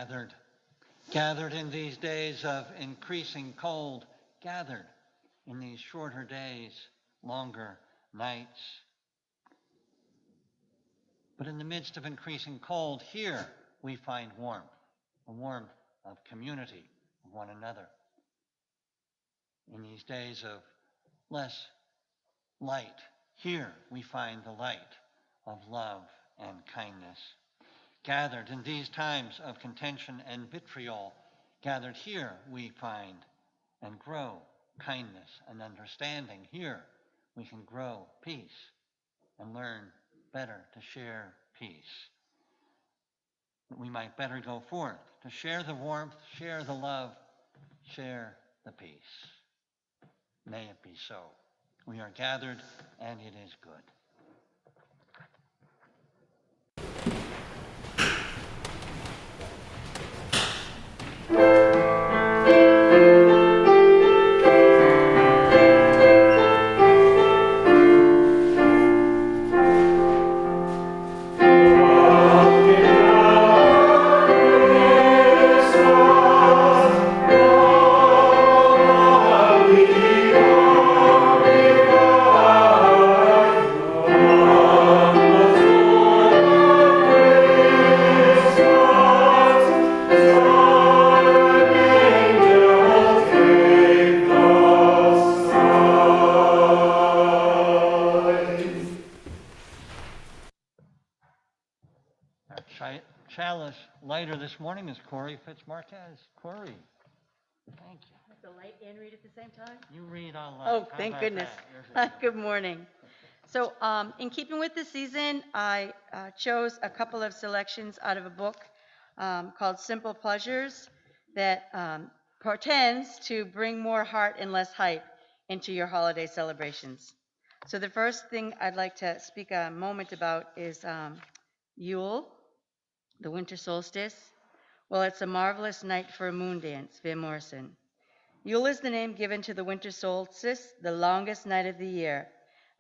gathered. Gathered in these days of increasing cold, gathered in these shorter days, longer nights. But in the midst of increasing cold, here we find warmth, a warmth of community, of one another. In these days of less light, here we find the light of love and kindness. Gathered in these times of contention and vitriol, gathered here we find and grow kindness and understanding. Here we can grow peace and learn better to share peace. That we might better go forth to share the warmth, share the love, share the peace. May it be so. We are gathered, and it is good. Chalice lighter this morning is Corey Fitzmarquez. Corey, thank you. I have to light and read at the same time? You read on light. Oh, thank goodness. Good morning. So in keeping with the season, I chose a couple of selections out of a book called Simple Pleasures that portends to bring more heart and less hype into your holiday celebrations. So the first thing I'd like to speak a moment about is Yule, the winter solstice. Well, it's a marvelous night for a moon dance, Van Morrison. Yule is the name given to the winter solstice, the longest night of the year,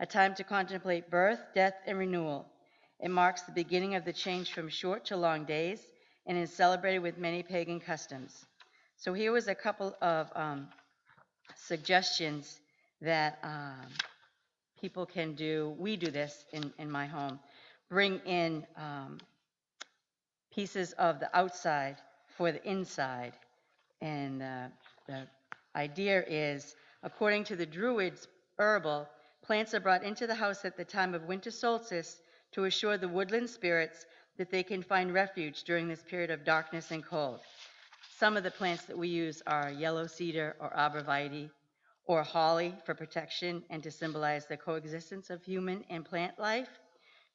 a time to contemplate birth, death, and renewal. It marks the beginning of the change from short to long days and is celebrated with many pagan customs. So here was a couple of suggestions that people can do. We do this in my home. Bring in pieces of the outside for the inside. And the idea is, according to the Druids' herbal, plants are brought into the house at the time of winter solstice to assure the woodland spirits that they can find refuge during this period of darkness and cold. Some of the plants that we use are yellow cedar or arborvitae, or holly for protection and to symbolize the coexistence of human and plant life,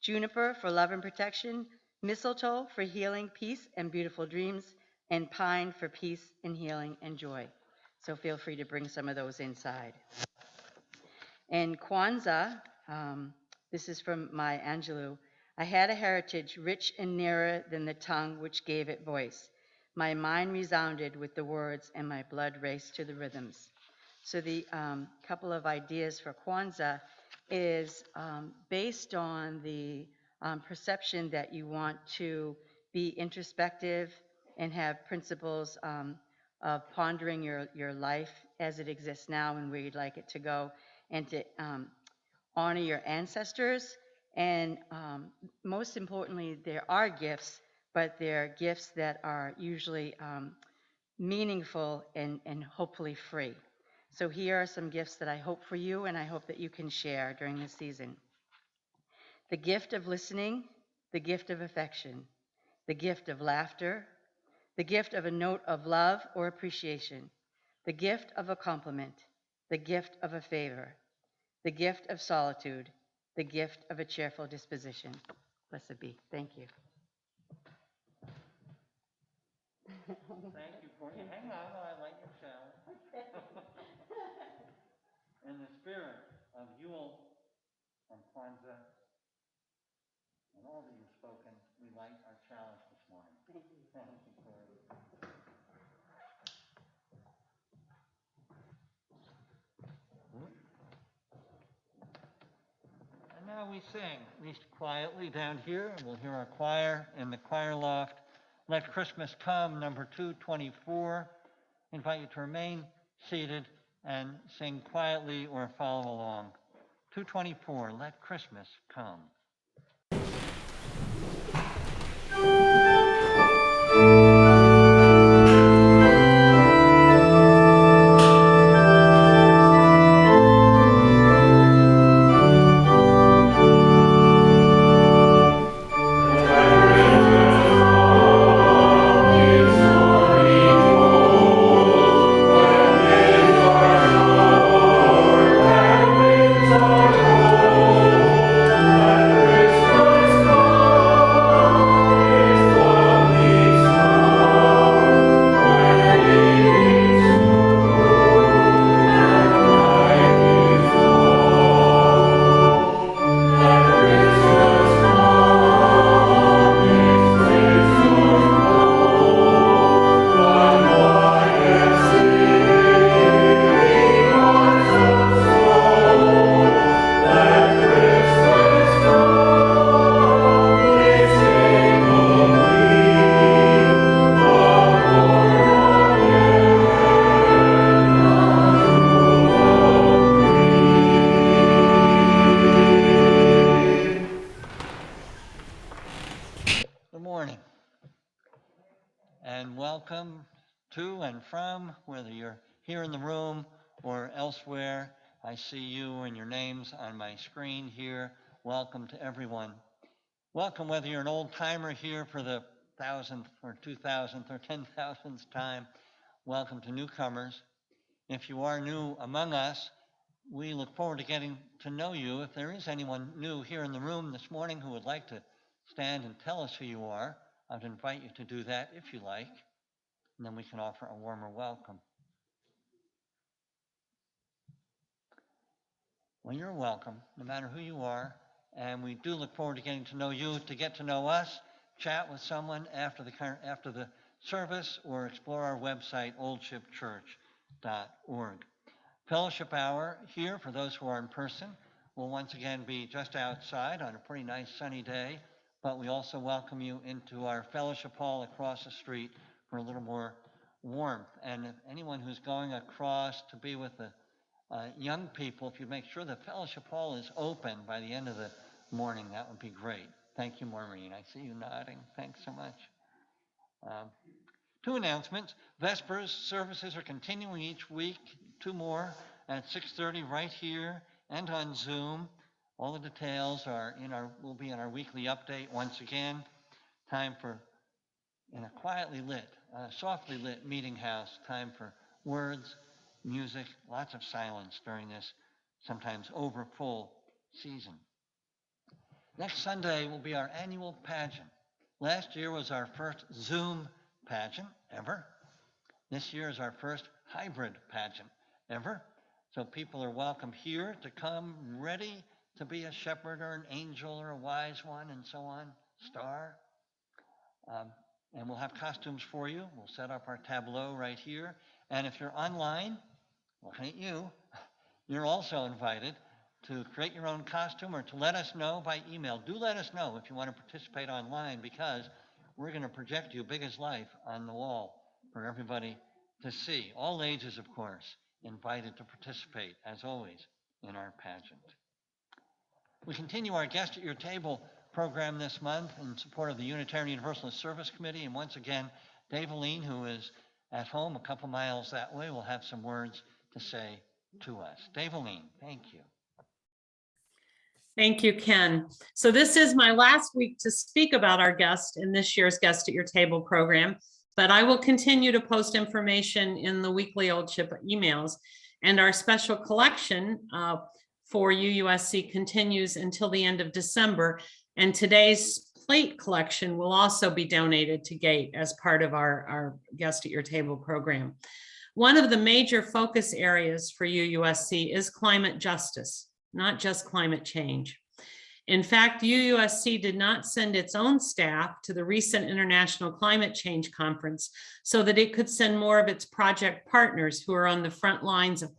juniper for love and protection, mistletoe for healing, peace, and beautiful dreams, and pine for peace and healing and joy. So feel free to bring some of those inside. And Kwanzaa, this is from Maya Angelou. I had a heritage rich and nearer than the tongue which gave it voice. My mind resounded with the words and my blood raced to the rhythms. So the couple of ideas for Kwanzaa is based on the perception that you want to be introspective and have principles of pondering your life as it exists now and where you'd like it to go, and to honor your ancestors. And most importantly, there are gifts, but they're gifts that are usually meaningful and hopefully free. So here are some gifts that I hope for you and I hope that you can share during this season. The gift of listening, the gift of affection, the gift of laughter, the gift of a note of love or appreciation, the gift of a compliment, the gift of a favor, the gift of solitude, the gift of a cheerful disposition. Blessed be. Thank you. Thank you, Courtney. Hang on while I light your chalice. In the spirit of Yule and Kwanzaa and all that you've spoken, we light our chalice this morning. Thank you. Thank you, Corey. And now we sing, at least quietly down here. We'll hear our choir in the choir loft Let Christmas Come, number 224. Invite you to remain seated and sing quietly or follow along. 224, Let Christmas Come. Good morning, and welcome to and from, whether you're here in the room or elsewhere. I see you and your names on my screen here. Welcome to everyone. Welcome whether you're an old timer here for the 1,000th or 2,000th or 10,000th time. Welcome to newcomers. If you are new among us, we look forward to getting to know you. If there is anyone new here in the room this morning who would like to stand and tell us who you are, I would invite you to do that if you like, and then we can offer a warmer welcome. Well, you're welcome, no matter who you are, and we do look forward to getting to know you, to get to know us, chat with someone after the service, or explore our website, oldshipchurch.org. Fellowship hour here, for those who are in person, will once again be just outside on a pretty nice sunny day, but we also welcome you into our fellowship hall across the street for a little more warmth. And if anyone who's going across to be with the young people, if you make sure the fellowship hall is open by the end of the morning, that would be great. Thank you, Maureen. I see you nodding. Thanks so much. Two announcements. Vespers services are continuing each week, 2 more at 6:30 right here and on Zoom. All the details are will be in our weekly update once again. Time for, in a quietly lit, softly lit meeting house, time for words, music, lots of silence during this sometimes overfull season. Next Sunday will be our annual pageant. Last year was our first Zoom pageant ever. This year is our first hybrid pageant ever. So people are welcome here to come ready to be a shepherd or an angel or a wise one and so on, star. And we'll have costumes for you. We'll set up our tableau right here. And if you're online, well, ain't you, you're also invited to create your own costume or to let us know by email. Do let us know if you want to participate online, because we're going to project you big as life on the wall for everybody to see. All ages, of course, invited to participate, as always, in our pageant. We continue our Guest at Your Table program this month in support of the Unitarian Universalist Service Committee. And once again, Dave Aline, who is at home a couple miles that way, will have some words to say to us. Dave Aline, thank you. Thank you, Ken. So this is my last week to speak about our guest in this year's Guest at Your Table program, but I will continue to post information in the weekly Old Ship emails. And our special collection for UUSC continues until the end of December. And today's plate collection will also be donated to GATE as part of our Guest at Your Table program. One of the major focus areas for UUSC is climate justice, not just climate change. In fact, UUSC did not send its own staff to the recent International Climate Change Conference so that it could send more of its project partners who are on the front lines of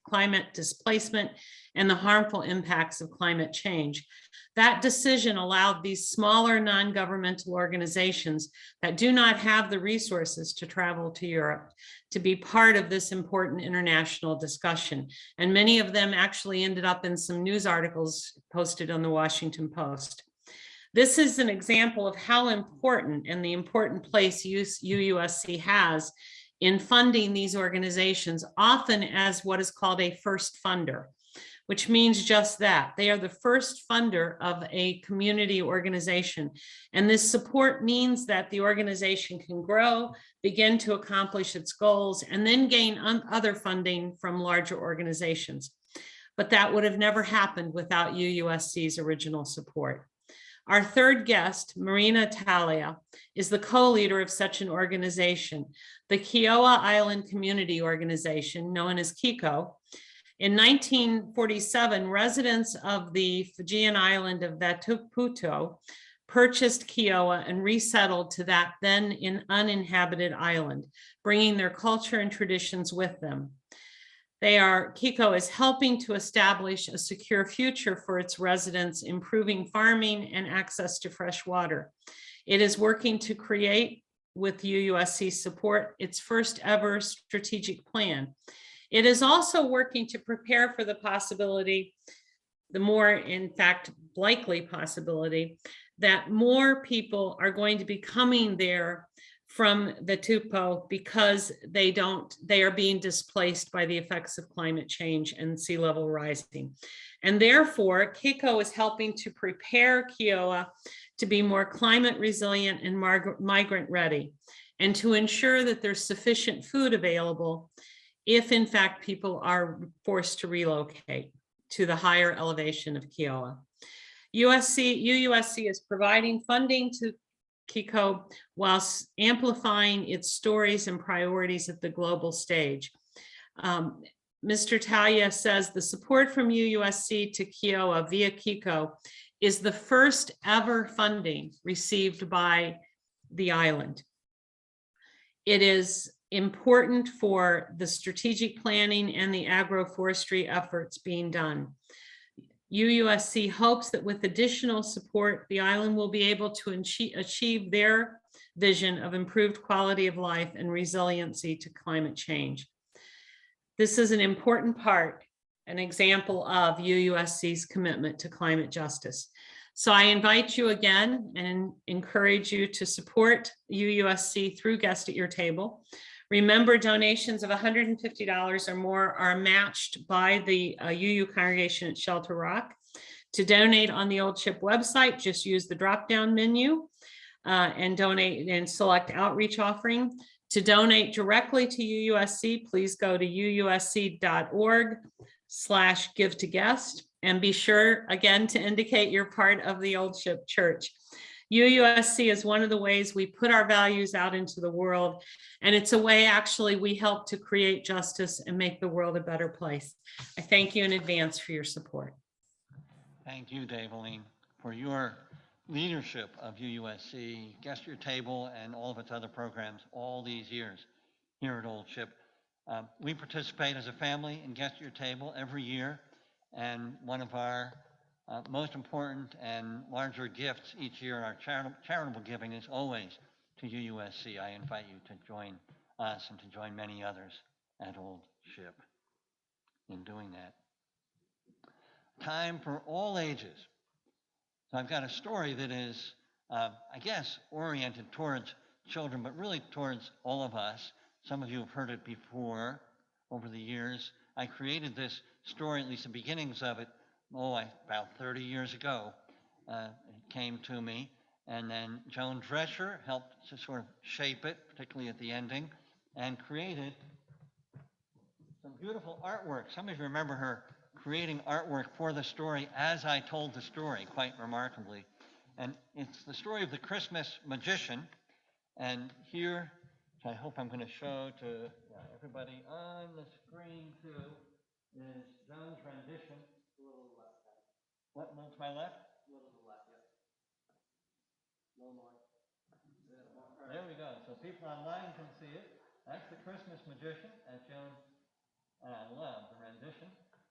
climate displacement and the harmful impacts of climate change. That decision allowed these smaller non-governmental organizations that do not have the resources to travel to Europe to be part of this important international discussion. And many of them actually ended up in some news articles posted on the Washington Post. This is an example of how important and the important place UUSC has in funding these organizations, often as what is called a first funder, which means just that. They are the first funder of a community organization. And this support means that the organization can grow, begin to accomplish its goals, and then gain other funding from larger organizations. But that would have never happened without UUSC's original support. Our third guest, Marina Talia, is the co-leader of such an organization, the Kiowa Island Community Organization, known as KICO. In 1947, residents of the Fijian island of Vatuputo purchased Kiowa and resettled to that then uninhabited island, bringing their culture and traditions with them. KICO is helping to establish a secure future for its residents, improving farming and access to fresh water. It is working to create, with UUSC support, its first ever strategic plan. It is also working to prepare for the possibility, the more, in fact, likely possibility, that more people are going to be coming there from the Tupo because they are being displaced by the effects of climate change and sea level rising. And therefore, KICO is helping to prepare Kiowa to be more climate resilient and migrant ready, and to ensure that there's sufficient food available if in fact people are forced to relocate to the higher elevation of Kiowa. UUSC is providing funding to KICO whilst amplifying its stories and priorities at the global stage. Mr. Talia says the support from UUSC to Kiowa via KICO is the first ever funding received by the island. It is important for the strategic planning and the agroforestry efforts being done. UUSC hopes that with additional support, the island will be able to achieve their vision of improved quality of life and resiliency to climate change. This is an important part, an example of UUSC's commitment to climate justice. So I invite you again and encourage you to support UUSC through Guest at Your Table. Remember, donations of $150 or more are matched by the UU congregation at Shelter Rock. To donate on the Old Ship website, just use the drop-down menu and donate and select outreach offering. To donate directly to UUSC, please go to uusc.org/give-to-guest and be sure again to indicate you're part of the Old Ship Church. UUSC is one of the ways we put our values out into the world, and it's a way actually we help to create justice and make the world a better place. I thank you in advance for your support. Thank you, Daveline, for your leadership of UUSC, Guest at Your Table, and all of its other programs all these years here at Old Ship. We participate as a family in Guest at Your Table every year, and one of our most important and larger gifts each year, our charitable giving, is always to UUSC. I invite you to join us and to join many others at Old Ship in doing that. Time for all ages. So I've got a story that is, I guess, oriented towards children, but really towards all of us. Some of you have heard it before over the years. I created this story, at least the beginnings of it, about 30 years ago. It came to me, and then Joan Drescher helped to sort of shape it, particularly at the ending, and created some beautiful artwork. Some of you remember her creating artwork for the story as I told the story, quite remarkably. And it's the story of the Christmas magician. And here, which I hope I'm going to show to everybody on the screen too, is Joan's rendition. A little left. What? A little to my left? A little to the left, yeah. A little more. There we go. So people online can see it. That's the Christmas magician, as Joan And I love the rendition.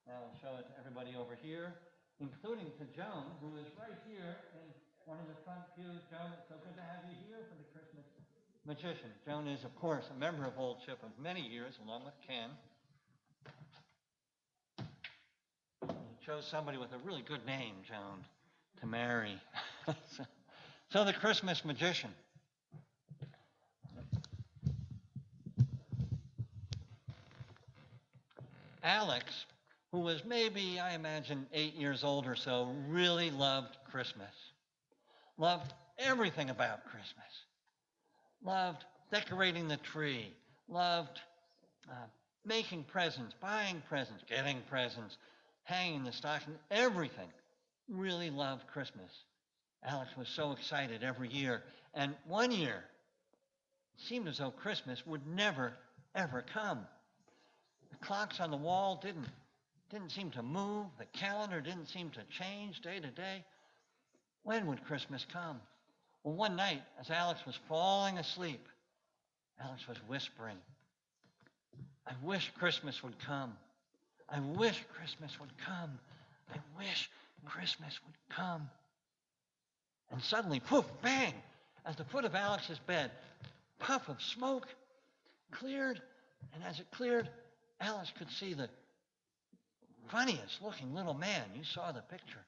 Now I'll show it to everybody over here, including to Joan, who is right here in one of the front pews. Joan, it's so good to have you here for the Christmas Magician. Joan is, of course, a member of Old Ship of many years, along with Ken. You chose somebody with a really good name, Joan, to marry. So the Christmas Magician. Alex, who was maybe, I imagine, 8 years old or so, really loved Christmas. Loved everything about Christmas. Loved decorating the tree. Loved making presents, buying presents, getting presents, hanging the stocking, everything. Really loved Christmas. Alex was so excited every year. And one year, it seemed as though Christmas would never, ever come. The clocks on the wall didn't seem to move. The calendar didn't seem to change day to day. When would Christmas come? Well, one night, as Alex was falling asleep, Alex was whispering, I wish Christmas would come. I wish Christmas would come. I wish Christmas would come. And suddenly, poof, bang, at the foot of Alex's bed, puff of smoke cleared, and as it cleared, Alex could see the funniest looking little man. You saw the picture.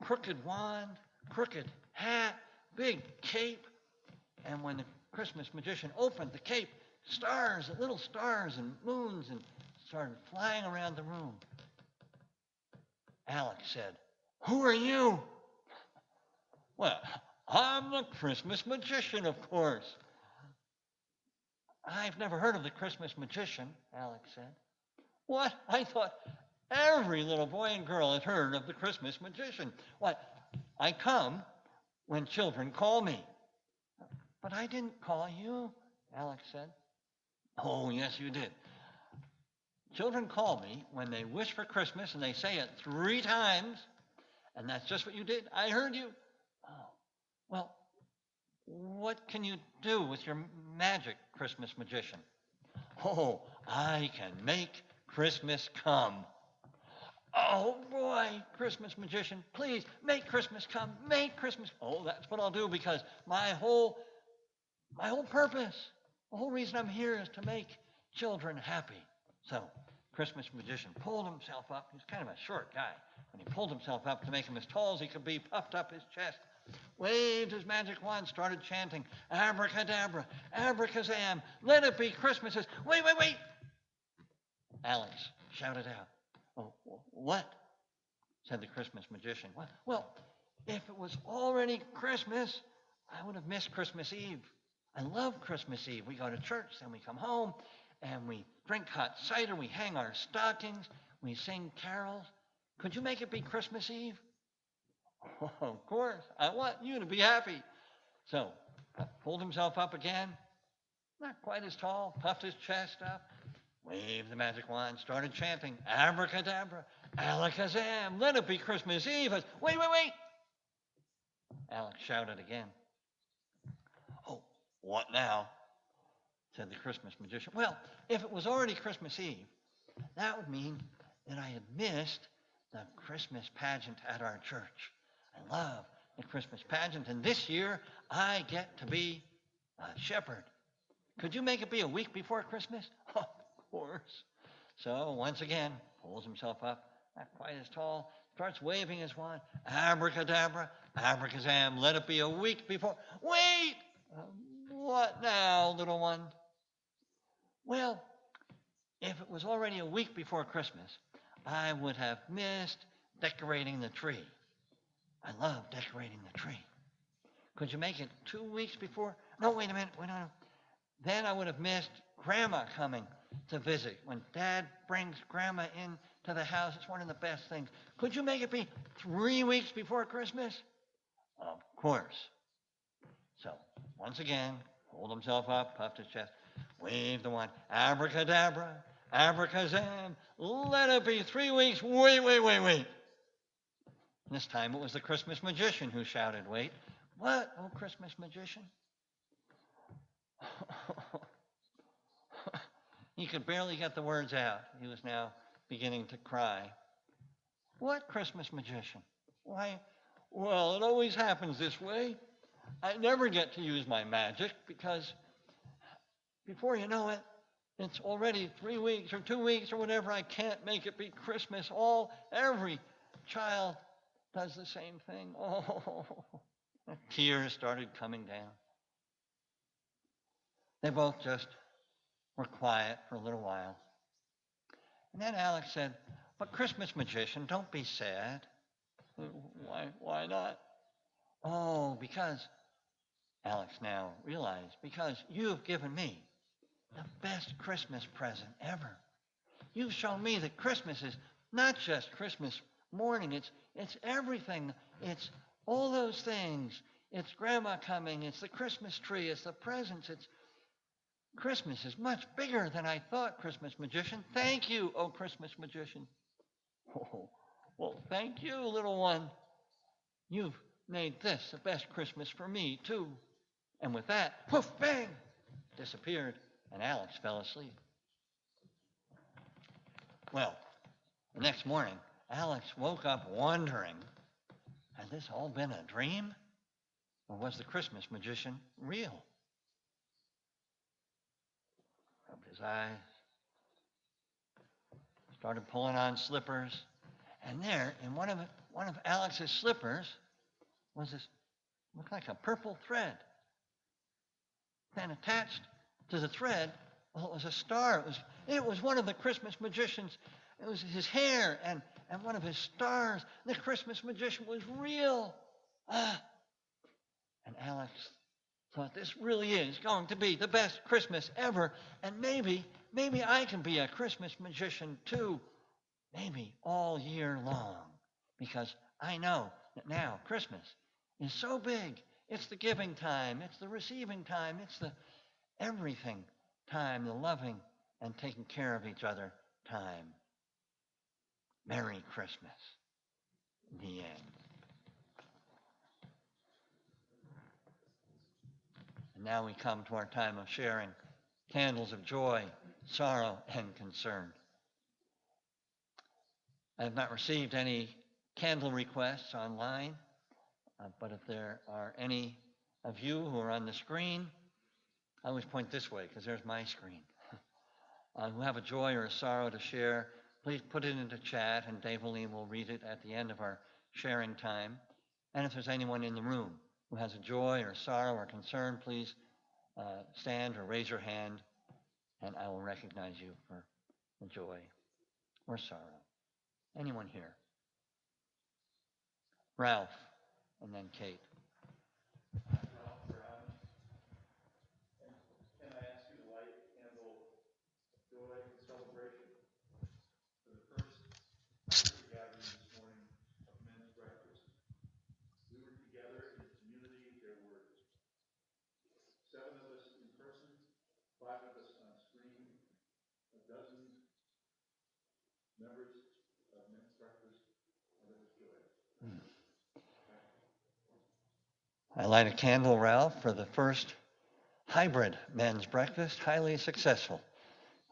Crooked wand, crooked hat, big cape. And when the Christmas Magician opened the cape, stars, little stars and moons, and started flying around the room. Alex said, Who are you? Well, I'm the Christmas Magician, of course. I've never heard of the Christmas Magician, Alex said. What? I thought every little boy and girl had heard of the Christmas Magician. What? I come when children call me. But I didn't call you, Alex said. Oh, yes, you did. Children call me when they wish for Christmas, and they say it 3 times, and that's just what you did. I heard you. Oh, well, what can you do with your magic, Christmas Magician? Oh, I can make Christmas come. Oh, boy, Christmas Magician, please make Christmas come. Make Christmas. Oh, that's what I'll do, because my whole purpose, the whole reason I'm here is to make children happy. So, Christmas Magician pulled himself up. He was kind of a short guy. When he pulled himself up to make him as tall as he could be, puffed up his chest, waved his magic wand, started chanting, abracadabra, abracazam, let it be Christmas. Wait, wait, wait. Alex shouted out. Oh, what? Said the Christmas Magician. Well, if it was already Christmas, I would have missed Christmas Eve. I love Christmas Eve. We go to church, then we come home, and we drink hot cider, we hang our stockings, we sing carols. Could you make it be Christmas Eve? Oh, of course. I want you to be happy. So, pulled himself up again, not quite as tall, puffed his chest up, waved the magic wand, started chanting, abracadabra, alakazam, let it be Christmas Eve. Wait, wait, wait. Alex shouted again. Oh, what now? Said the Christmas Magician. Well, if it was already Christmas Eve, that would mean that I had missed the Christmas pageant at our church. I love the Christmas pageant, and this year I get to be a shepherd. Could you make it be a week before Christmas? Oh, of course. So once again, pulls himself up, not quite as tall, starts waving his wand, abracadabra, abracazam, let it be a week before. Wait! What now, little one? Well, if it was already a week before Christmas, I would have missed decorating the tree. I love decorating the tree. Could you make it 2 weeks before? No, wait a minute. Wait, no. Then I would have missed Grandma coming to visit. When Dad brings Grandma into the house, it's one of the best things. Could you make it be 3 weeks before Christmas? Of course. So, once again, pulled himself up, puffed his chest, waved the wand, abracadabra, abracazam, let it be 3 weeks. Wait, wait, wait, wait. This time it was the Christmas Magician who shouted, wait. What, oh Christmas Magician? He could barely get the words out. He was now beginning to cry. What Christmas magician? Why, well, it always happens this way. I never get to use my magic because before you know it, it's already 3 weeks or 2 weeks or whatever. I can't make it be Christmas. Every child does the same thing. Oh, tears started coming down. They both just were quiet for a little while. And then Alex said, but Christmas magician, don't be sad. Why not? Oh, because, Alex now realized, because you've given me the best Christmas present ever. You've shown me that Christmas is not just Christmas morning, it's everything. It's all those things. It's grandma coming, it's the Christmas tree, it's the presents, Christmas is much bigger than I thought, Christmas magician. Thank you, oh Christmas magician. Oh, well, thank you, little one. You've made this the best Christmas for me, too. And with that, poof, bang, disappeared, and Alex fell asleep. Well, the next morning, Alex woke up wondering, had this all been a dream? Or was the Christmas magician real? Rubbed his eyes, started pulling on slippers, and there, in one of Alex's slippers, was this, looked like a purple thread. Then attached to the thread, well, it was a star. It was one of the Christmas magician's, it was his hair and one of his stars. The Christmas magician was real. And Alex thought, this really is going to be the best Christmas ever. And maybe I can be a Christmas magician too. Maybe all year long. Because I know that now Christmas is so big. It's the giving time. It's the receiving time. It's the everything time, the loving and taking care of each other time. Merry Christmas. The end. And now we come to our time of sharing candles of joy, sorrow, and concern. I have not received any candle requests online, but if there are any of you who are on the screen, I always point this way because there's my screen. Who have a joy or a sorrow to share, please put it into chat and Dave Oline will read it at the end of our sharing time. And if there's anyone in the room who has a joy or sorrow or concern, please stand or raise your hand and I will recognize you for the joy or sorrow. Anyone here? Ralph, and then Kate. I light a candle, Ralph, for the first hybrid men's breakfast, highly successful,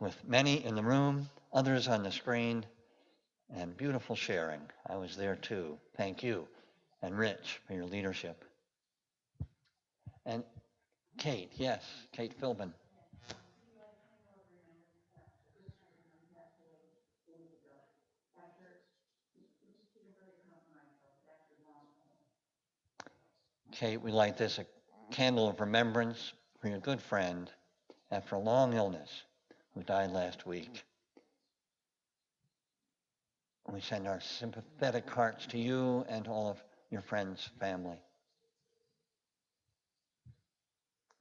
with many in the room, others on the screen, and beautiful sharing. I was there too. Thank you, and Rich, for your leadership. And Kate, yes, Kate Philbin. Kate, we light this a candle of remembrance for your good friend after a long illness who died last week. We send our sympathetic hearts to you and all of your friends' family.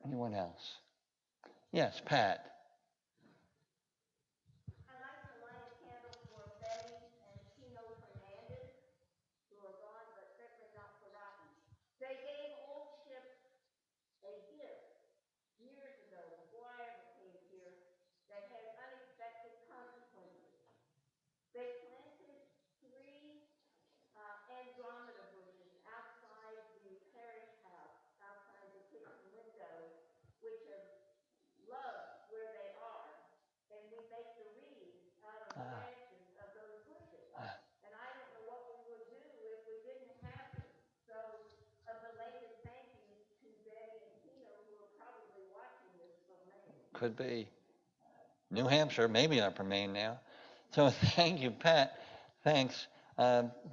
Anyone else? Yes, Pat. could be New Hampshire, maybe Upper Maine now. So thank you, Pat. Thanks.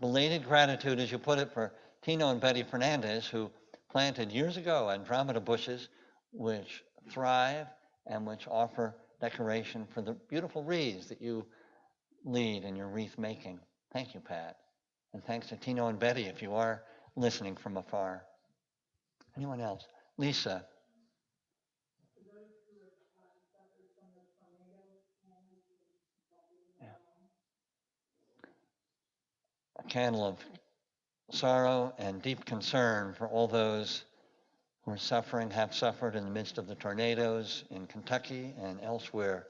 Belated gratitude, as you put it, for Tino and Betty Fernandez, who planted years ago Andromeda bushes, which thrive and which offer decoration for the beautiful wreaths that you lead in your wreath making. Thank you, Pat. And thanks to Tino and Betty if you are listening from afar. Anyone else? Lisa. Yeah. A candle of sorrow and deep concern for all those who are suffering, have suffered in the midst of the tornadoes in Kentucky and elsewhere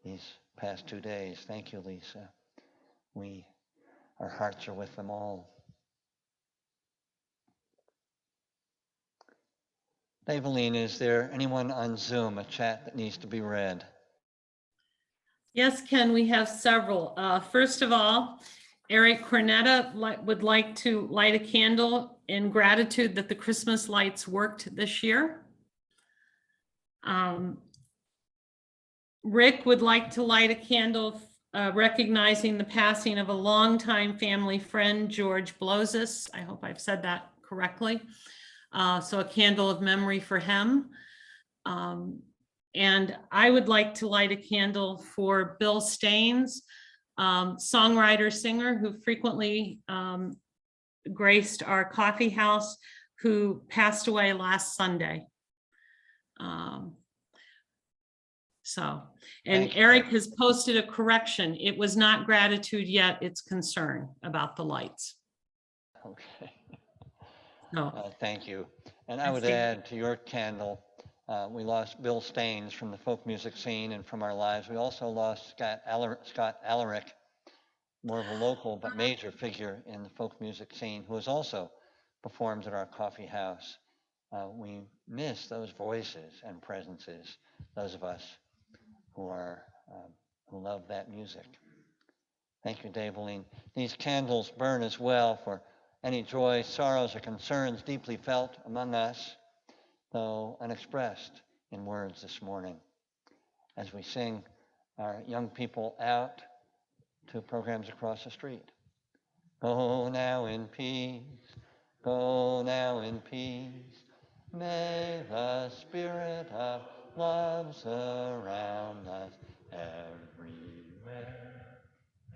these past 2 days. Thank you, Lisa. Our hearts are with them all. Eveline, is there anyone on Zoom, a chat that needs to be read? Yes, Ken, we have several. First of all, Eric Cornetta would like to light a candle in gratitude that the Christmas lights worked this year. Rick would like to light a candle recognizing the passing of a longtime family friend, George Blozis. I hope I've said that correctly. So a candle of memory for him. And I would like to light a candle for Bill Staines, songwriter, singer who frequently graced our coffee house, who passed away last Sunday. And Eric has posted a correction. It was not gratitude yet, it's concern about the lights. Okay. No. Thank you. And I would add to your candle, we lost Bill Staines from the folk music scene and from our lives. We also lost Scott Alaric, more of a local but major figure in the folk music scene, who has also performed at our coffee house. We miss those voices and presences, those of us who love that music. Thank you, Daveline. These candles burn as well for any joy, sorrows, or concerns deeply felt among us, though unexpressed in words this morning, as we sing our young people out to programs across the street. Go now in peace, go now in peace. May the spirit of love surround us everywhere,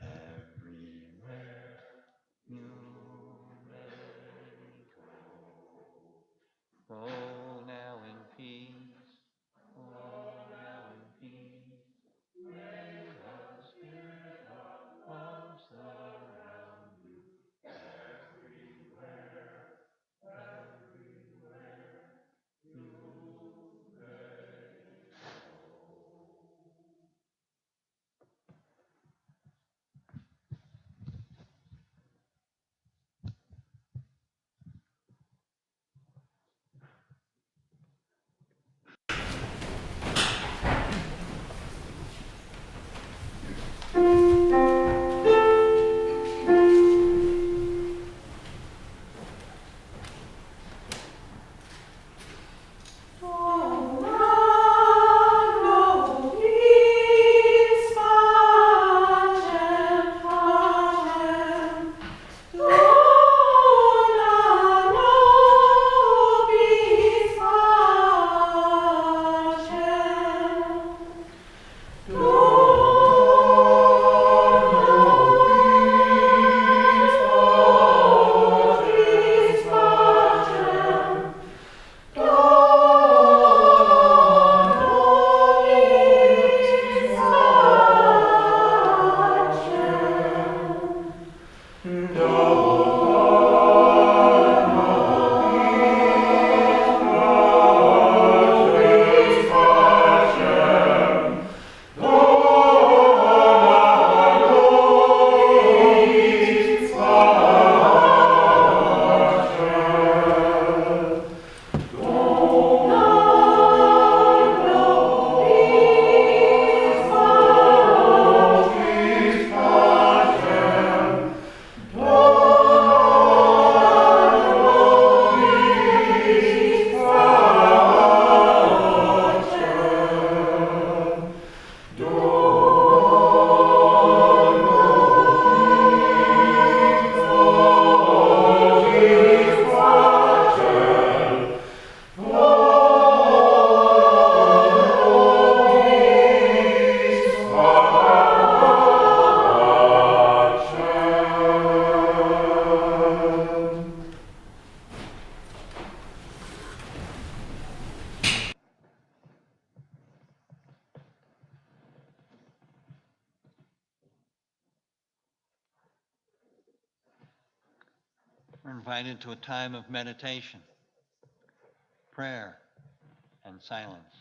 everywhere you may go. Go now in peace, go now in peace. May the spirit of love surround you everywhere, everywhere you may go. We're invited to a time of meditation, prayer, and silence.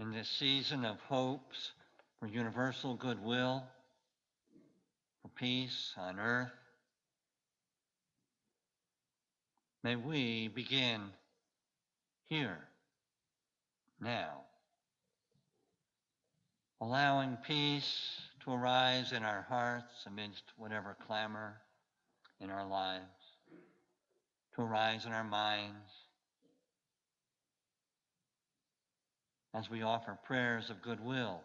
In this season of hopes for universal goodwill, for peace on earth, may we begin here, now, allowing peace to arise in our hearts amidst whatever clamor in our lives, to arise in our minds as we offer prayers of goodwill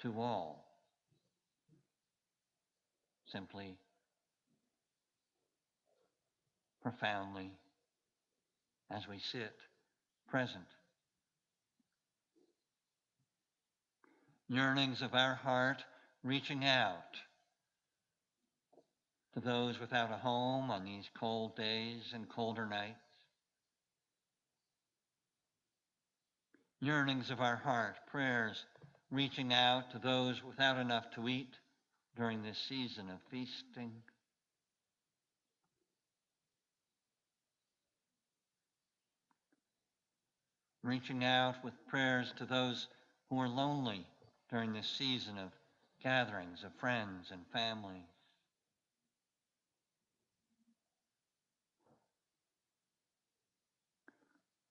to all, simply, profoundly, as we sit present. Yearnings of our heart reaching out to those without a home on these cold days and colder nights. Yearnings of our heart, prayers reaching out to those without enough to eat during this season of feasting. Reaching out with prayers to those who are lonely during this season of gatherings of friends and family.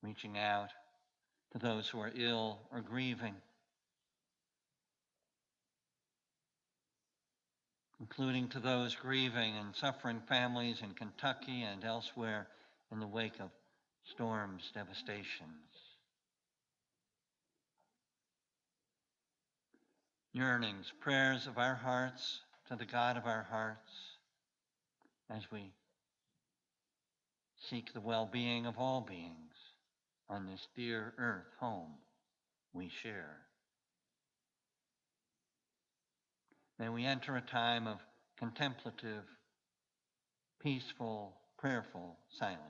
Reaching out to those who are ill or grieving, including to those grieving and suffering families in Kentucky and elsewhere in the wake of storms, devastations. Yearnings, prayers of our hearts to the God of our hearts as we seek the well-being of all beings on this dear earth home we share. May we enter a time of contemplative, peaceful, prayerful silence.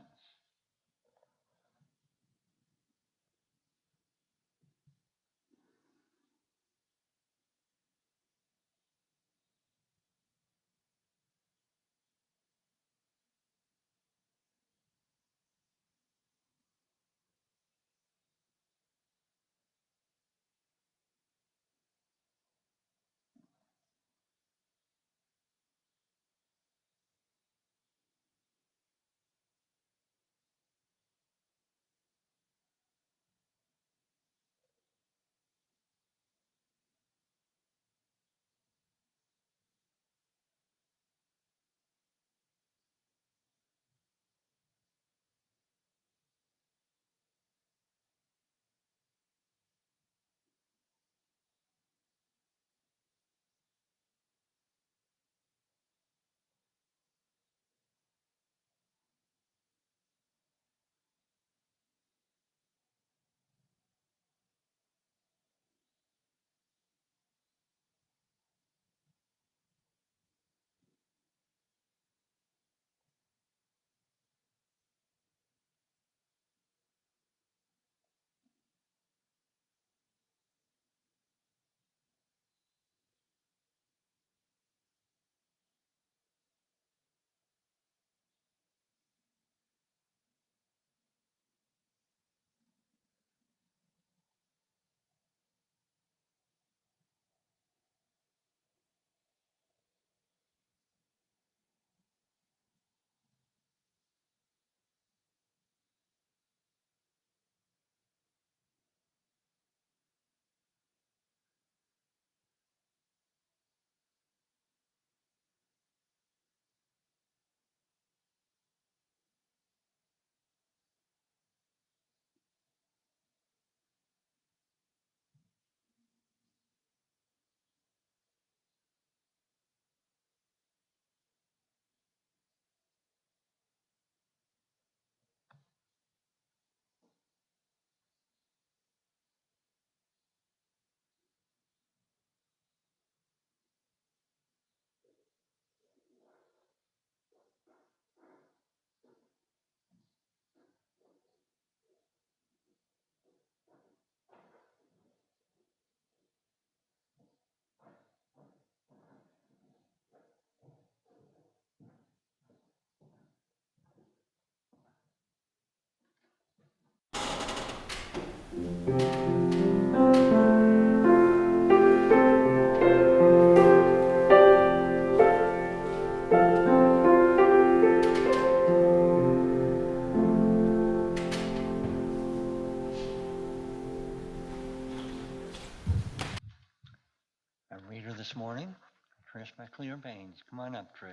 tickle your veins. Come on up, Trish.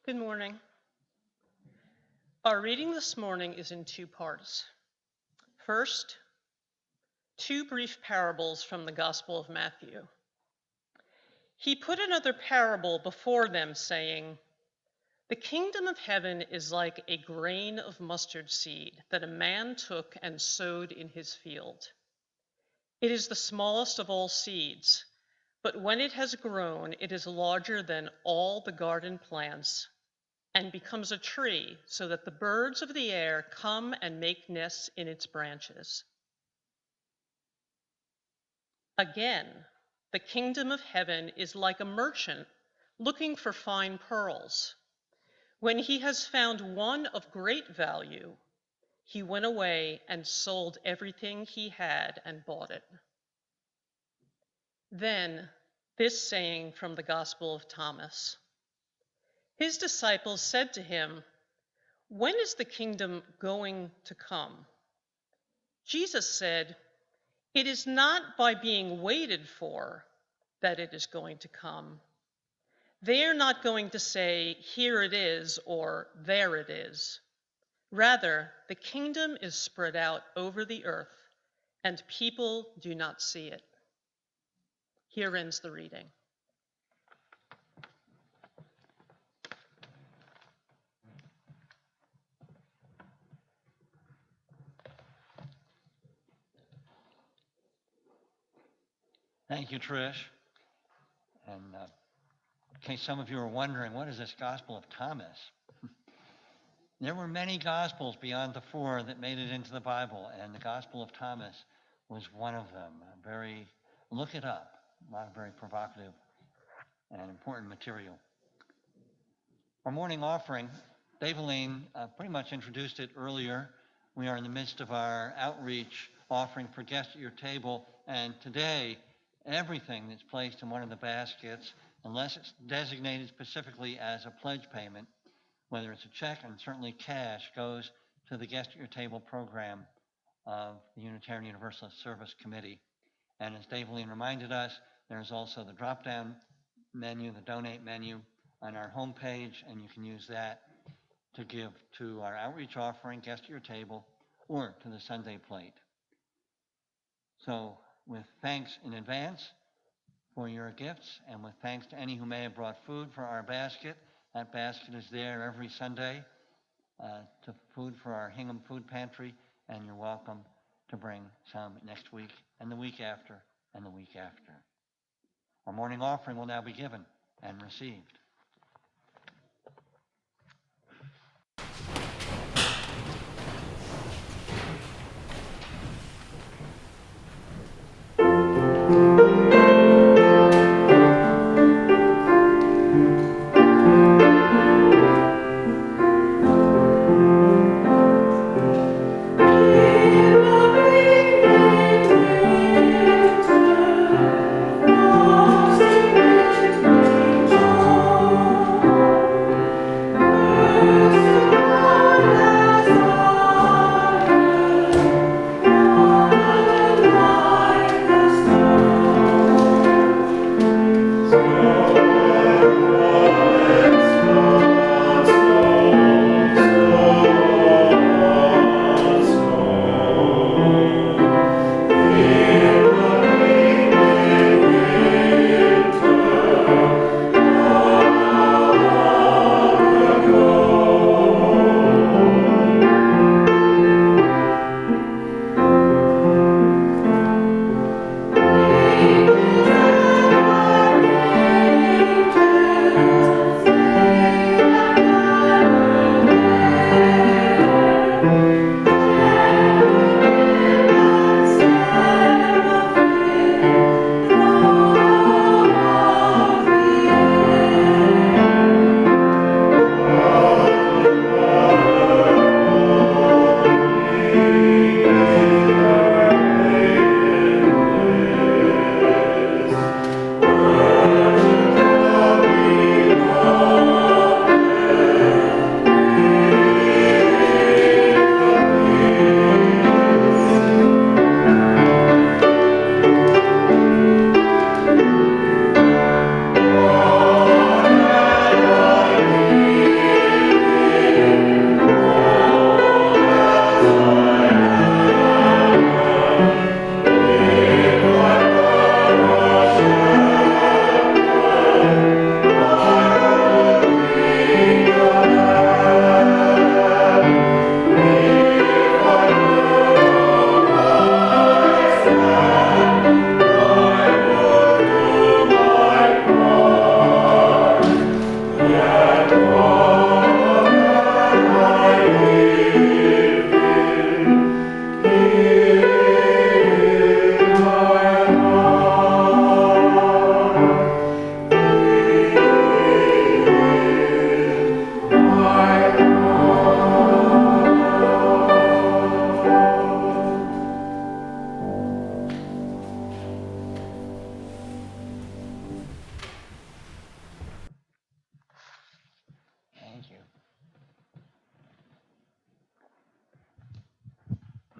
Good morning. Our reading this morning is in two parts. First, two brief parables from the Gospel of Matthew. He put another parable before them, saying, "The kingdom of heaven is like a grain of mustard seed that a man took and sowed in his field. It is the smallest of all seeds, but when it has grown, it is larger than all the garden plants and becomes a tree, so that the birds of the air come and make nests in its branches. Again, the kingdom of heaven is like a merchant looking for fine pearls. When he has found one of great value, he went away and sold everything he had and bought it." Then, this saying from the Gospel of Thomas. His disciples said to him, "When is the kingdom going to come?" Jesus said, "It is not by being waited for that it is going to come. They are not going to say, 'Here it is,' or 'There it is.' Rather, the kingdom is spread out over the earth, and people do not see it." Here ends the reading. Thank you, Trish. And in case some of you are wondering, what is this Gospel of Thomas? There were many Gospels beyond the four that made it into the Bible, and the Gospel of Thomas was one of them. Look it up. A lot of very provocative and important material. Our morning offering, Daveline pretty much introduced it earlier. We are in the midst of our outreach offering for guests at your table, and today, everything that's placed in one of the baskets, unless it's designated specifically as a pledge payment, whether it's a check and certainly cash, goes to the Guest at Your Table program of the Unitarian Universalist Service Committee. And as Daveline reminded us, there's also the drop-down menu, the donate menu on our homepage, and you can use that to give to our outreach offering, Guest at Your Table, or to the Sunday plate. So with thanks in advance for your gifts, and with thanks to any who may have brought food for our basket, that basket is there every Sunday to food for our Hingham Food Pantry, and you're welcome to bring some next week, and the week after, and the week after. Our morning offering will now be given and received. Thank you.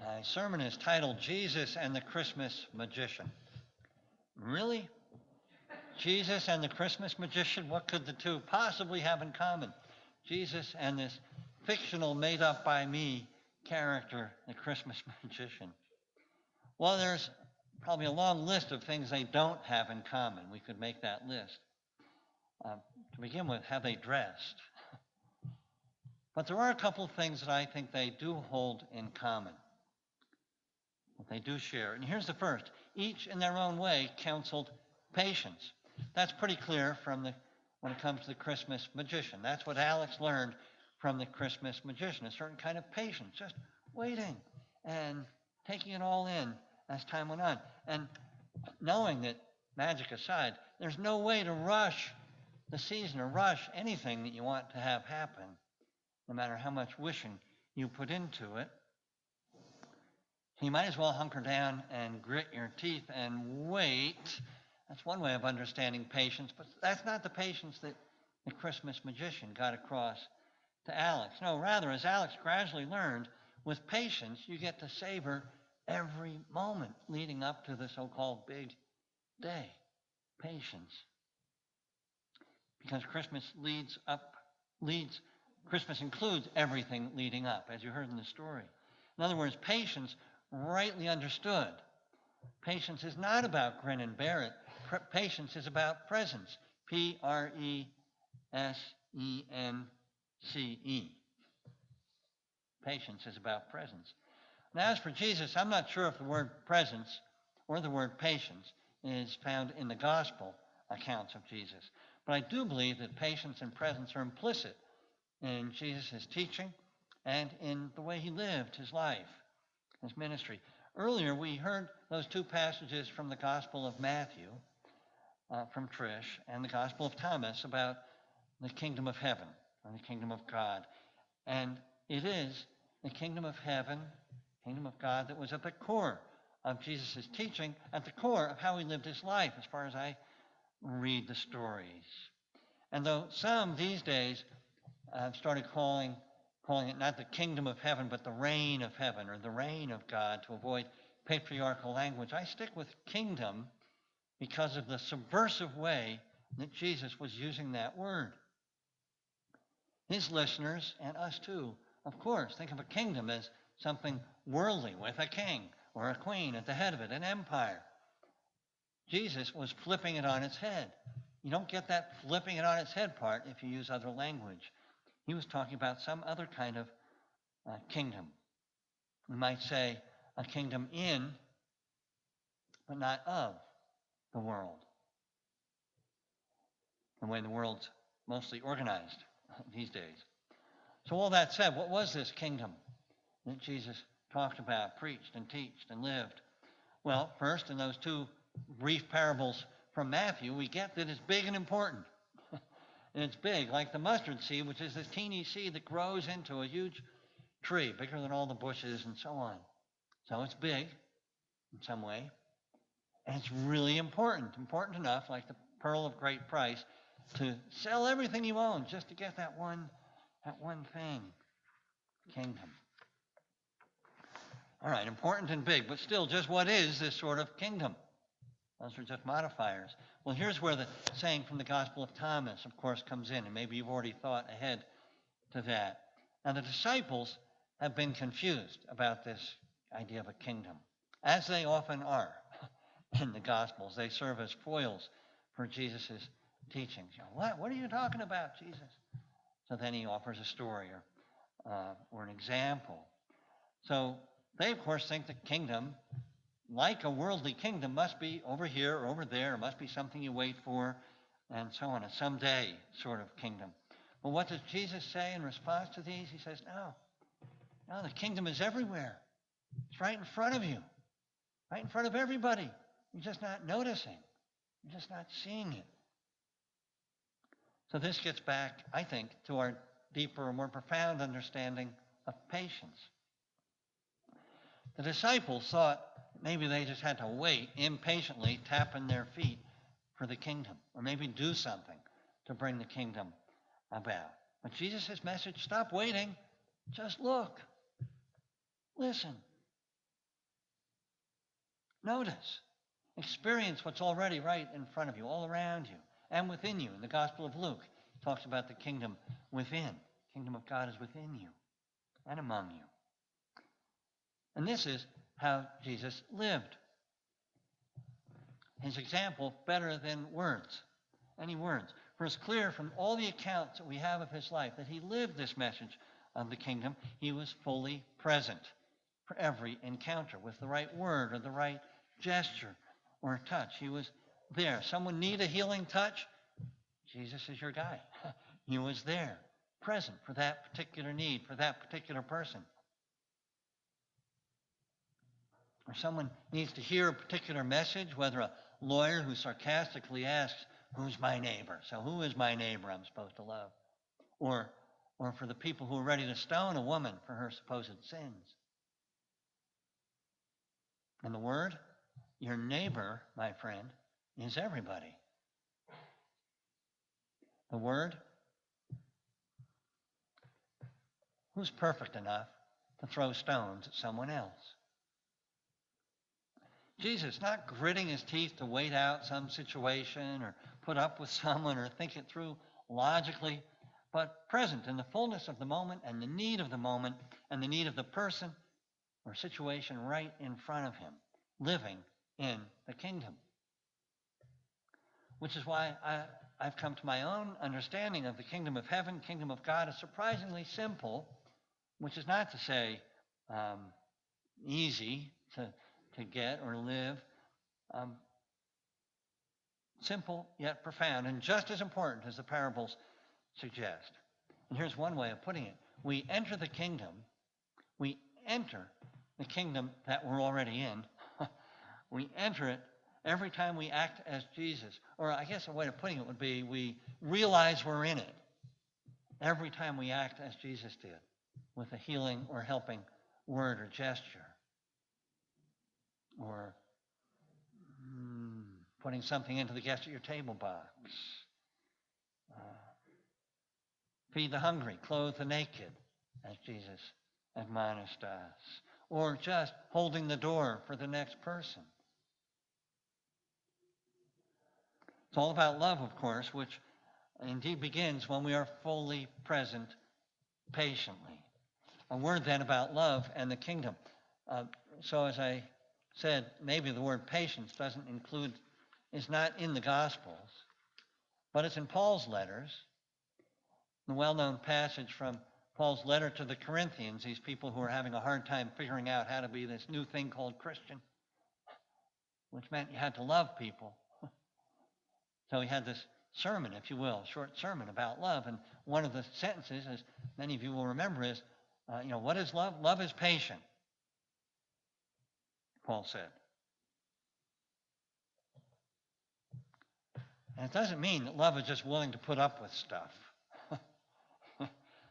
My sermon is titled Jesus and the Christmas Magician. Really? Jesus and the Christmas magician? What could the two possibly have in common? Jesus and this fictional, made up by me character, the Christmas magician. Well, there's probably a long list of things they don't have in common. We could make that list. To begin with, how they dressed. But there are a couple of things that I think they do hold in common, that they do share. And here's the first. Each in their own way counseled patience. That's pretty clear when it comes to the Christmas magician. That's what Alex learned from the Christmas magician, a certain kind of patience, just waiting and taking it all in as time went on. And knowing that, magic aside, there's no way to rush the season or rush anything that you want to have happen, no matter how much wishing you put into it. You might as well hunker down and grit your teeth and wait. That's one way of understanding patience, but that's not the patience that the Christmas magician got across to Alex. No, rather, as Alex gradually learned, with patience, you get to savor every moment leading up to the so-called big day. Patience. Because Christmas Christmas includes everything leading up, as you heard in the story. In other words, patience, rightly understood. Patience is not about grin and bear it. Patience is about presence. Presence. Patience is about presence. Now, as for Jesus, I'm not sure if the word presence or the word patience is found in the gospel accounts of Jesus. But I do believe that patience and presence are implicit in Jesus' teaching and in the way he lived his life, his ministry. Earlier, we heard those two passages from the Gospel of Matthew, from Trish, and the Gospel of Thomas about the kingdom of heaven, or the kingdom of God. And it is the kingdom of heaven, kingdom of God, that was at the core of Jesus' teaching, at the core of how he lived his life, as far as I read the stories. And though some these days have started calling it not the kingdom of heaven, but the reign of heaven, or the reign of God, to avoid patriarchal language, I stick with kingdom because of the subversive way that Jesus was using that word. His listeners, and us too, of course, think of a kingdom as something worldly with a king or a queen at the head of it, an empire. Jesus was flipping it on its head. You don't get that flipping it on its head part if you use other language. He was talking about some other kind of kingdom. We might say a kingdom in, but not of, the world. The way the world's mostly organized these days. So all that said, what was this kingdom that Jesus talked about, preached and taught and lived? Well, first, in those two brief parables from Matthew, we get that it's big and important. And it's big, like the mustard seed, which is this teeny seed that grows into a huge tree, bigger than all the bushes and so on. So it's big in some way. And it's really important enough, like the pearl of great price, to sell everything you own just to get that one thing, kingdom. All right, important and big, but still, just what is this sort of kingdom? Those are just modifiers. Well, here's where the saying from the Gospel of Thomas, of course, comes in, and maybe you've already thought ahead to that. Now, the disciples have been confused about this idea of a kingdom, as they often are in the Gospels. They serve as foils for Jesus' teachings. You know, what are you talking about, Jesus? So then he offers a story or an example. So they, of course, think the kingdom, like a worldly kingdom, must be over here or over there. It must be something you wait for, and so on, a someday sort of kingdom. Well, what does Jesus say in response to these? He says, no, the kingdom is everywhere. It's right in front of you, right in front of everybody. You're just not noticing. You're just not seeing it. So this gets back, I think, to our deeper, more profound understanding of patience. The disciples thought maybe they just had to wait impatiently, tapping their feet for the kingdom, or maybe do something to bring the kingdom about. But Jesus' message, stop waiting, just look, listen, Notice, experience what's already right in front of you, all around you, and within you. In the Gospel of Luke, it talks about the kingdom within. The kingdom of God is within you and among you. And this is how Jesus lived. His example better than words, any words. For it's clear from all the accounts that we have of his life that he lived this message of the kingdom. He was fully present for every encounter with the right word or the right gesture or touch. He was there. Someone need a healing touch? Jesus is your guy. He was there, present for that particular need, for that particular person. Or someone needs to hear a particular message, whether a lawyer who sarcastically asks, who's my neighbor? So who is my neighbor I'm supposed to love? Or for the people who are ready to stone a woman for her supposed sins. And the word, your neighbor, my friend, is everybody. The word, who's perfect enough to throw stones at someone else? Jesus, not gritting his teeth to wait out some situation or put up with someone or think it through logically, but present in the fullness of the moment and the need of the moment and the need of the person or situation right in front of him, living in the kingdom. Which is why I've come to my own understanding of the kingdom of heaven, kingdom of God, is surprisingly simple, which is not to say easy to get or live. Simple yet profound, and just as important as the parables suggest. And here's one way of putting it. We enter the kingdom that we're already in. We enter it every time we act as Jesus. Or I guess a way of putting it would be we realize we're in it every time we act as Jesus did, with a healing or helping word or gesture. Or putting something into the guest at your table box. Feed the hungry, clothe the naked, as Jesus admonished us. Or just holding the door for the next person. It's all about love, of course, which indeed begins when we are fully present patiently. A word then about love and the kingdom. So as I said, maybe the word patience is not in the Gospels, but it's in Paul's letters. The well-known passage from Paul's letter to the Corinthians, these people who are having a hard time figuring out how to be this new thing called Christian, which meant you had to love people. So he had this sermon, if you will, a short sermon about love. And one of the sentences, as many of you will remember, is, what is love? Love is patient, Paul said. And it doesn't mean that love is just willing to put up with stuff.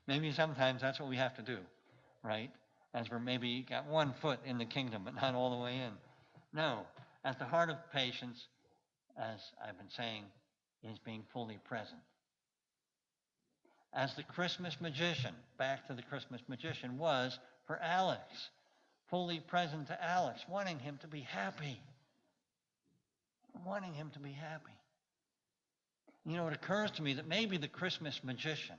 Maybe sometimes that's what we have to do, right? As we're maybe got one foot in the kingdom, but not all the way in. No, at the heart of patience, as I've been saying, is being fully present. As the Christmas magician, back to the Christmas magician, was for Alex, fully present to Alex, wanting him to be happy. Wanting him to be happy. You know, it occurs to me that maybe the Christmas magician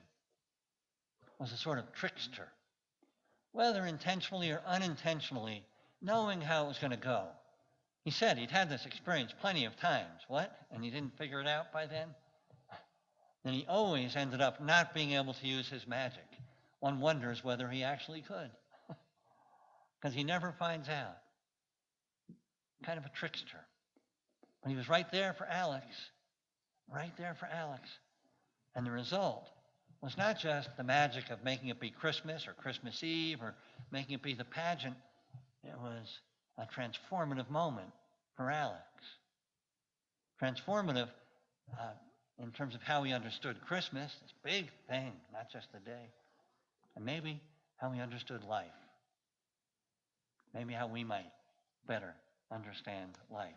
was a sort of trickster, whether intentionally or unintentionally, knowing how it was going to go. He said he'd had this experience plenty of times. What? And he didn't figure it out by then? Then he always ended up not being able to use his magic. One wonders whether he actually could, because he never finds out. Kind of a trickster. But he was right there for Alex. Right there for Alex. And the result was not just the magic of making it be Christmas or Christmas Eve or making it be the pageant. It was a transformative moment for Alex. Transformative in terms of how he understood Christmas, this big thing, not just the day. And maybe how he understood life. Maybe how we might better understand life.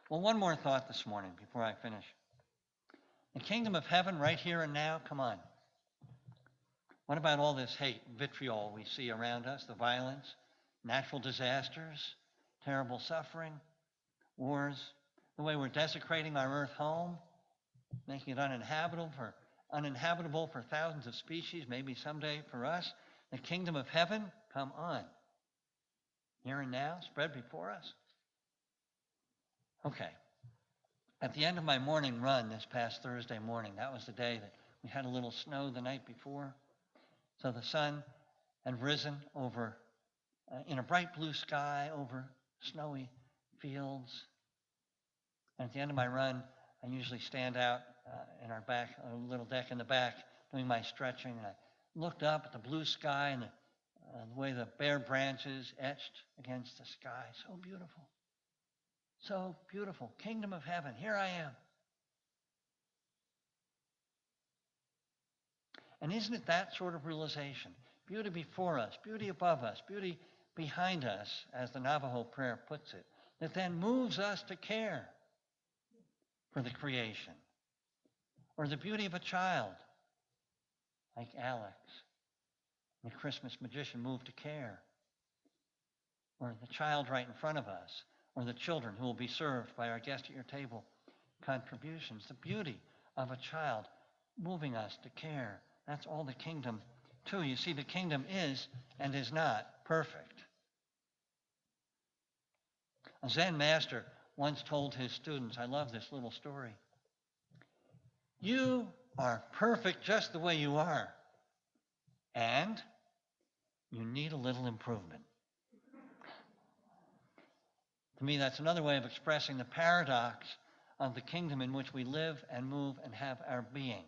Well, one more thought this morning before I finish. The kingdom of heaven right here and now, come on. What about all this hate, vitriol we see around us, the violence, natural disasters, terrible suffering, wars, the way we're desecrating our earth home, making it uninhabitable for thousands of species, maybe someday for us. The kingdom of heaven, come on. Here and now, spread before us. Okay. At the end of my morning run this past Thursday morning, that was the day that we had a little snow the night before. So the sun had risen over, in a bright blue sky over snowy fields. And at the end of my run, I usually stand out in our back, a little deck in the back, doing my stretching. And I looked up at the blue sky and the way the bare branches etched against the sky. So beautiful. So beautiful. Kingdom of heaven. Here I am. And isn't it that sort of realization? Beauty before us, beauty above us, beauty behind us, as the Navajo prayer puts it, that then moves us to care for the creation. Or the beauty of a child, like Alex, the Christmas magician, moved to care. Or the child right in front of us, or the children who will be served by our guest at your table contributions. The beauty of a child moving us to care. That's all the kingdom too. You see, the kingdom is and is not perfect. A Zen master once told his students, I love this little story, you are perfect just the way you are, and you need a little improvement. To me, that's another way of expressing the paradox of the kingdom in which we live and move and have our being,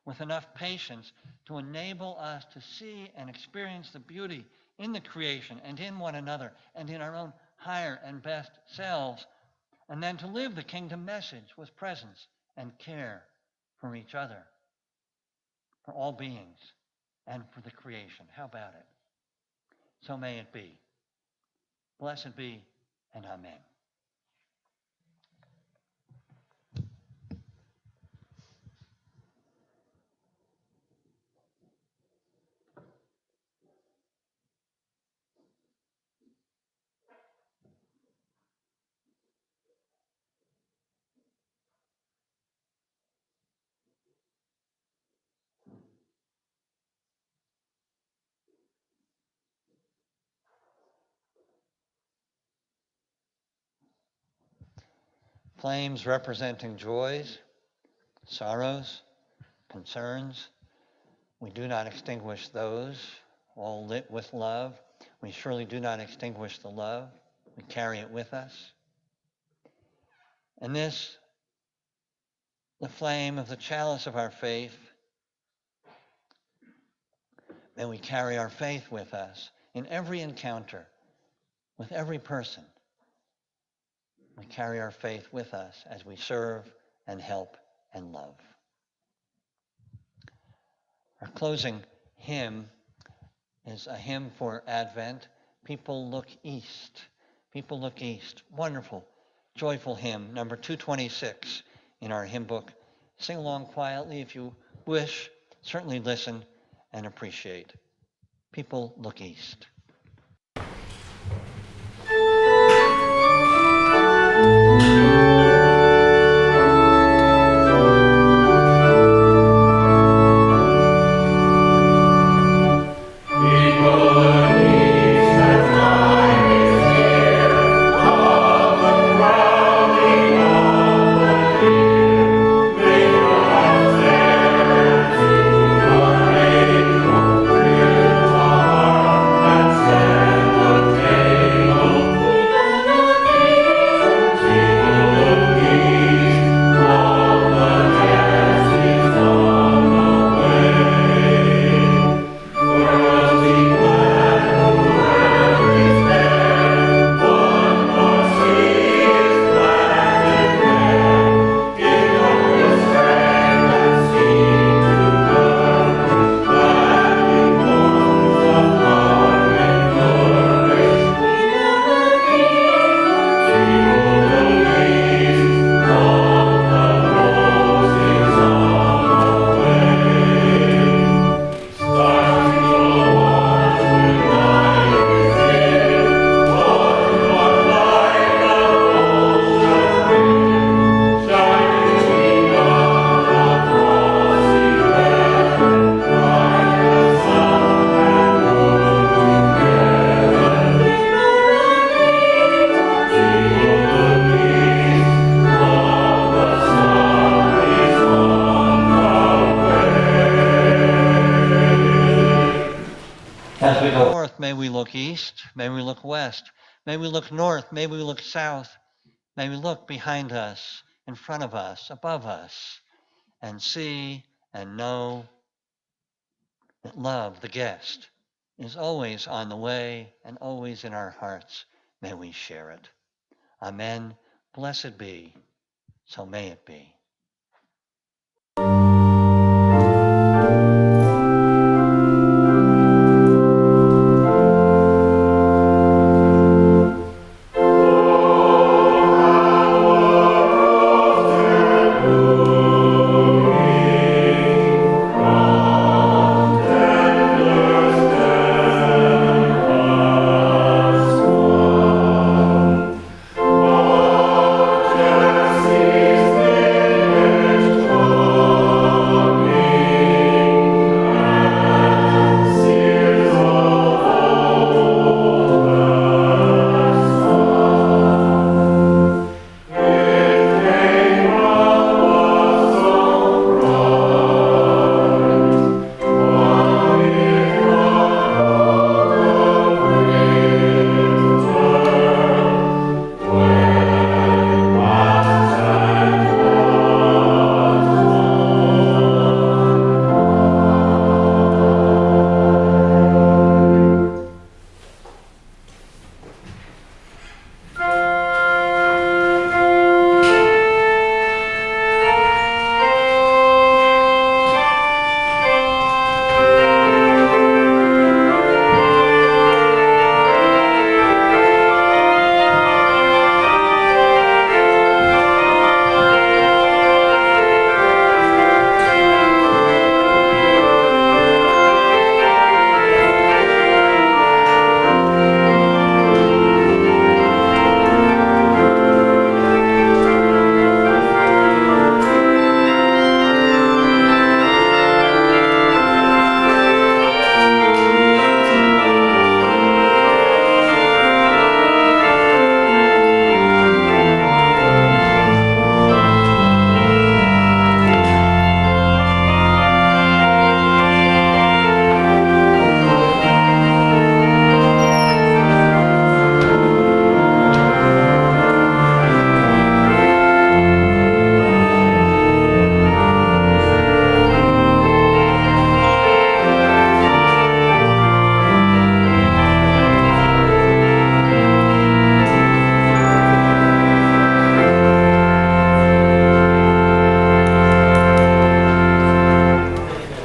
with enough patience to enable us to see and experience the beauty in the creation and in one another and in our own higher and best selves, and then to live the kingdom message with presence and care for each other, for all beings, and for the creation. How about it? So may it be. Blessed be, and amen. Flames representing joys, sorrows, concerns. We do not extinguish those, all lit with love. We surely do not extinguish the love. We carry it with us. And this, the flame of the chalice of our faith, may we carry our faith with us in every encounter, with every person. We carry our faith with us as we serve and help and love. Our closing hymn is a hymn for Advent. People Look East. People Look East. Wonderful, joyful hymn, number 226 in our hymn book. Sing along quietly if you wish. Certainly listen and appreciate. People Look East. And look east, may we look west, may we look north, may we look south, may we look behind us, in front of us, above us, and see and know that love, the guest, is always on the way and always in our hearts. May we share it. Amen. Blessed be. So may it be.